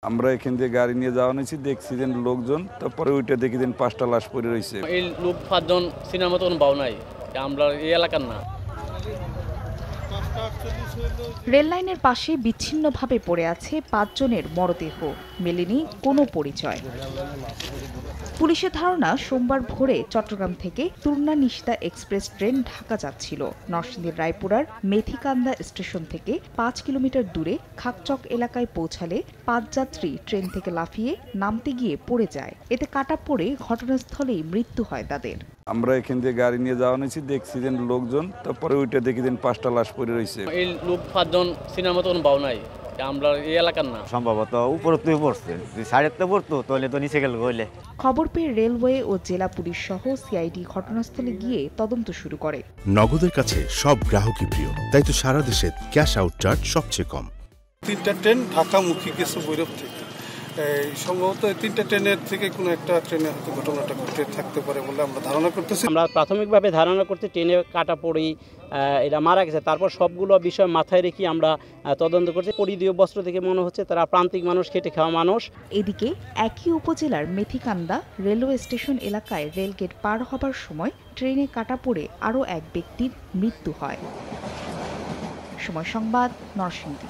আমরা এখান থেকে গাড়ি নিয়ে যাওয়া নিয়েছি, দেখছি যে লোকজন, তারপরে ওইটা দেখি যে 5টা লাশ পড়ে রয়েছে। এই লোক 5জন সিনেমার মতো কোনো বাউ নাই, আমরা এই এলাকার না। রেল লাইনের পাশে বিচ্ছিন্নভাবে পড়ে আছে 5 জনের মরদেহ, মেলেনি কোনো পরিচয়। পুলিশের ধারণা, সোমবার ভোরে চট্টগ্রাম থেকে তুর্না নিশিতা এক্সপ্রেস ট্রেন ঢাকা যাচ্ছিল। নরসিংদীর রায়পুরার মেথিকান্দা স্টেশন থেকে 5 কিলোমিটার দূরে খাকচক এলাকায় পৌঁছালে 5 যাত্রী ট্রেন থেকে লাফিয়ে নামতে গিয়ে পড়ে যায়। এতে কাটা পড়ে ঘটনাস্থলেই মৃত্যু হয় তাদের। আমরা এখান থেকে গাড়ি নিয়ে যাওয়া নিয়েছি, দেখছি যে লোকজন, তারপরে ওইটা দেখি যে 5টা লাশ পড়ে রয়েছে। এই লোক 5জন সিনেমার মতো কোনো বাউ নাই, আমরা এই এলাকার না। সম্ভবত উপরে তুই পড়ছে, সাইডে পড়তো তাহলে তো নিচে গেল গইলে। খবর পেয়ে রেলওয়ে ও জেলা পুলিশ সহ সিআইডি ঘটনাস্থলে গিয়ে তদন্ত শুরু করে। নগদের কাছে সব গ্রাহকই প্রিয়, তাই তো সারা দেশে ক্যাশ আউট চার্জ সবচেয়ে কম। 3টা ট্রেন ঢাকামুখী গেছে ভৈরব থেকে। সম্ভবত 3টা ট্রেনের থেকে কোনো একটা ট্রেনে হয়তো ঘটনাটা ঘটে থাকতে পারে বলে আমরা ধারণা করতেছি। আমরা প্রাথমিকভাবে ধারণা করতে ট্রেনে কাটা পড়েই এটা মারা গেছে। তারপর সবগুলো বিষয় মাথায় রেখে আমরা তদন্ত করছি। পরিধীয় বস্ত্র থেকে মনে হচ্ছে তারা প্রান্তিক মানুষ, খেটে খাওয়া মানুষ। এদিকে একই উপজেলার মেথিকান্দা রেলওয়ে স্টেশন এলাকায় রেলগেট পার হবার সময় ট্রেনে কাটা পড়ে আরও এক ব্যক্তির মৃত্যু হয়। সময় সংবাদ, নরসিংদী।